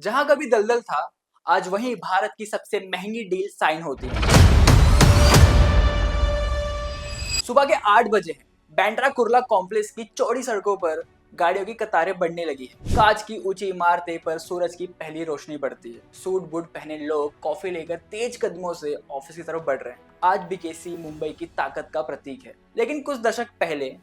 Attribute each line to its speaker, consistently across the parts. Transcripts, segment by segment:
Speaker 1: जहां कभी दलदल था, आज वहीं भारत की सबसे महंगी डील साइन होती है। सुबह के 8 बजे हैं। बैंड्रा कुर्ला कॉम्प्लेक्स की चौड़ी सड़कों पर गाड़ियों की कतारें बढ़ने लगी है। कांच की ऊंची इमारतें पर सूरज की पहली रोशनी पड़ती है। सूट बूट पहने लोग कॉफी लेकर तेज कदमों से ऑफिस की तरफ बढ़ रहे हैं। आज बीकेसी मुंबई की ताकत का प्रतीक है, लेकिन कुछ दशक पहले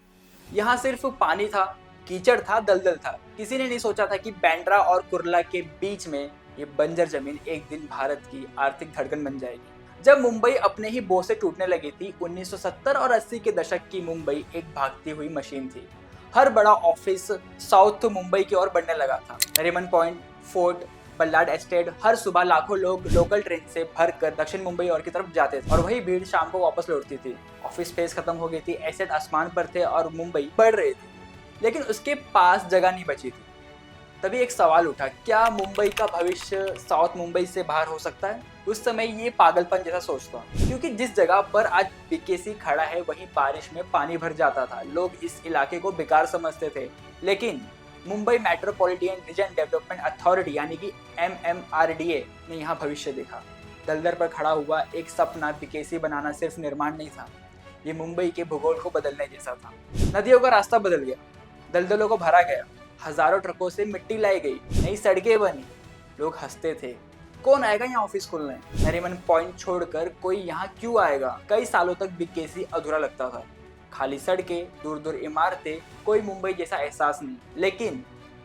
Speaker 1: यहाँ सिर्फ पानी था, कीचड़ था, दलदल था। किसी ने नहीं सोचा था कि बैंड्रा और कुर्ला के बीच में ये बंजर जमीन एक दिन भारत की आर्थिक धड़कन बन जाएगी। जब मुंबई अपने ही बोझ से टूटने लगी थी, 1970 और 80 के दशक की मुंबई एक भागती हुई मशीन थी। हर बड़ा ऑफिस साउथ मुंबई की ओर बढ़ने लगा था। नरीमन पॉइंट, फोर्ट, बल्लाड एस्टेट, हर सुबह लाखों लोग लोकल ट्रेन से भरकर दक्षिण मुंबई और की तरफ जाते थे और वही भीड़ शाम को वापस लौटती थी। ऑफिस स्पेस खत्म हो गई थी, एसेट आसमान पर थे और मुंबई बढ़ रही थी, लेकिन उसके पास जगह नहीं बची थी। तभी एक सवाल उठा, क्या मुंबई का भविष्य साउथ मुंबई से बाहर हो सकता है? उस समय ये पागलपन जैसा सोचता, क्योंकि जिस जगह पर आज बीकेसी खड़ा है वहीं बारिश में पानी भर जाता था। लोग इस इलाके को बेकार समझते थे, लेकिन Mumbai metropolitan region development authority यानी कि MMRDA ने यहाँ भविष्य देखा। दलदल पर खड़ा हुआ एक सपना बीकेसी बनाना सिर्फ निर्माण नहीं था, ये मुंबई के भूगोल को बदलने जैसा था। नदियों का रास्ता बदल गया, दलदलों को भरा गया, हजारों ट्रकों से मिट्टी लाई गई, नई सड़कें बनी। लोग हंसते थे, कौन आएगा यहाँ ऑफिस खोलने? नरीमन पॉइंट छोड़कर कोई यहाँ क्यों आएगा? कई सालों तक बीकेसी अधूरा लगता था। खाली सड़कें, दूर दूर इमारतें, कोई मुंबई जैसा एहसास नहीं। लेकिन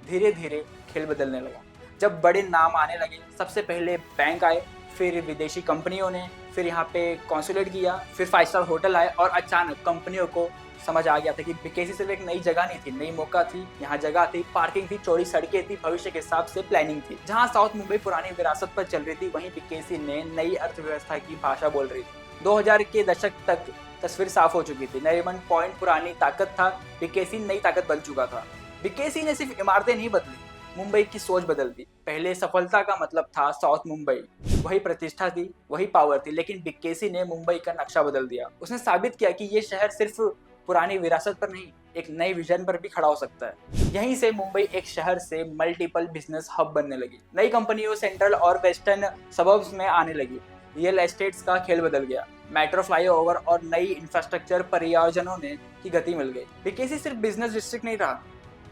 Speaker 1: धीरे धीरे खेल बदलने लगा। जब बड़े नाम आने लगे, सबसे पहले बैंक आए, फिर विदेशी कंपनियों ने, फिर यहाँ पे कॉन्सुलेट किया, फिर 5 स्टार होटल आए और अचानक कंपनियों को समझ आ गया था कि बीकेसी सिर्फ एक नई जगह नहीं थी, नई मौका थी। यहाँ जगह थी, पार्किंग थी, चौड़ी सड़कें थी, भविष्य के हिसाब से प्लानिंग थी। जहाँ साउथ मुंबई पुरानी विरासत पर चल रही थी, वहीं बीकेसी ने नई अर्थव्यवस्था की भाषा बोल रही थी। 2000 के दशक तक तस्वीर साफ हो चुकी थी। नरीमन पॉइंट पुरानी ताकत था, बीकेसी नई ताकत बन चुका था। बीकेसी ने सिर्फ इमारतें नहीं बदली, मुंबई की सोच बदल दी। पहले सफलता का मतलब था साउथ मुंबई, वही प्रतिष्ठा थी, वही पावर थी, लेकिन बीकेसी ने मुंबई का नक्शा बदल दिया। उसने साबित किया कि ये शहर सिर्फ पुरानी विरासत पर नहीं, एक नई विजन पर भी खड़ा हो सकता है। यहीं से मुंबई एक शहर से मल्टीपल बिजनेस हब बनने लगी। नई कंपनियों सेंट्रल और वेस्टर्न सबर्ब्स में आने लगी। रियल एस्टेट्स का खेल बदल गया। मेट्रो, फ्लाईओवर और नई इंफ्रास्ट्रक्चर परियोजनाओं ने की गति मिल गई। बीकेसी सिर्फ बिजनेस डिस्ट्रिक्ट नहीं रहा,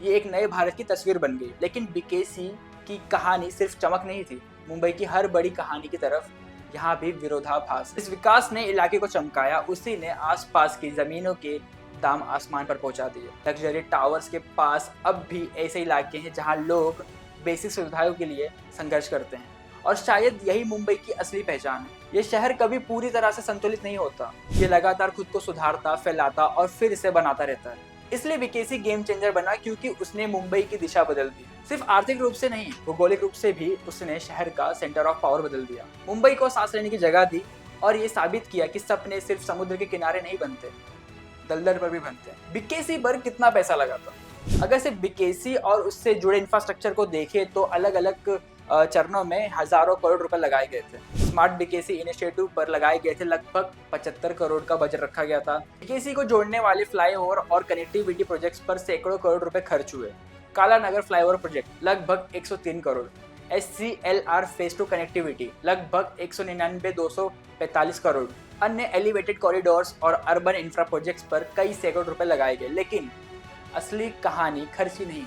Speaker 1: ये एक नए भारत की तस्वीर बन गई। लेकिन बीकेसी की कहानी सिर्फ चमक नहीं थी, मुंबई की हर बड़ी कहानी की तरफ यहाँ भी विरोधाभास। इस विकास ने इलाके को चमकाया, उसी ने आसपास की जमीनों के दाम आसमान पर पहुंचा दिए। लग्जरी टावर्स के पास अब भी ऐसे इलाके हैं जहां लोग बेसिक सुविधाओं के लिए संघर्ष करते हैं, और शायद यही मुंबई की असली पहचान है। ये शहर कभी पूरी तरह से संतुलित नहीं होता, ये लगातार खुद को सुधारता, फैलाता और फिर इसे बनाता रहता है। इसलिए बीकेसी गेम चेंजर बना, क्योंकि उसने मुंबई की दिशा बदल दी। सिर्फ आर्थिक रूप से नहीं, भौगोलिक रूप से भी उसने शहर का सेंटर ऑफ पावर बदल दिया। मुंबई को सांस लेने की जगह दी और ये साबित किया कि सपने सिर्फ समुद्र के किनारे नहीं बनते, दलदल पर भी बनते हैं। बीकेसी पर कितना पैसा लगा था? अगर सिर्फ बीकेसी और उससे जुड़े इंफ्रास्ट्रक्चर को देखें तो अलग अलग चरणों में हजारों करोड़ रुपए लगाए गए थे। स्मार्ट बीकेसी इनिशिएटिव पर लगाए गए थे लगभग 75 करोड़ का बजट रखा गया था। बीकेसी को जोड़ने वाले फ्लाईओवर और कनेक्टिविटी प्रोजेक्ट्स पर सैकड़ों करोड़ रुपए खर्च हुए। काला नगर फ्लाईओवर प्रोजेक्ट लगभग 103 करोड़, SCLR फेज 2 कनेक्टिविटी लगभग 199,245 करोड़, अन्य एलिवेटेड कॉरिडोर्स और अर्बन इंफ्रा प्रोजेक्ट्स पर कई सैकड़ों रुपए लगाए गए। लेकिन असली कहानी खर्च ही नहीं,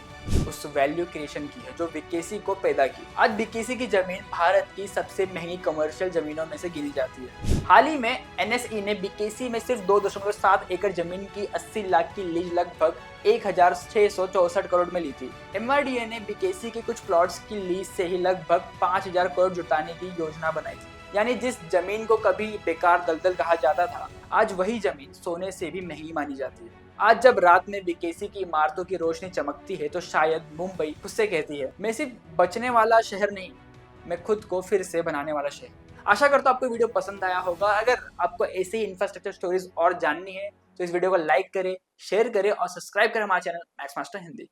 Speaker 1: उस वैल्यू क्रिएशन की है जो बीकेसी को पैदा की। आज बीकेसी की जमीन भारत की सबसे महंगी कमर्शियल जमीनों में से गिनी जाती है। हाल ही में NSE ने बीकेसी में सिर्फ 2.7 एकड़ जमीन की 80 लाख की लीज लगभग 1,664 करोड़ में ली थी। MRDA ने बीकेसी के कुछ प्लॉट्स की लीज से ही लगभग 5,000 करोड़ जुटाने की योजना बनाई थी। यानी जिस जमीन को कभी बेकार दलदल कहा जाता था, आज वही जमीन सोने से भी महंगी मानी जाती है। आज जब रात में बीकेसी की इमारतों की रोशनी चमकती है तो शायद मुंबई खुद से कहती है, मैं सिर्फ बचने वाला शहर नहीं, मैं खुद को फिर से बनाने वाला शहर। आशा करता हूं आपको वीडियो पसंद आया होगा। अगर आपको ऐसी ही इंफ्रास्ट्रक्चर स्टोरीज और जाननी है तो इस वीडियो को लाइक करें, शेयर करें और सब्सक्राइब करें हमारे चैनल मैक्स मास्टर हिंदी।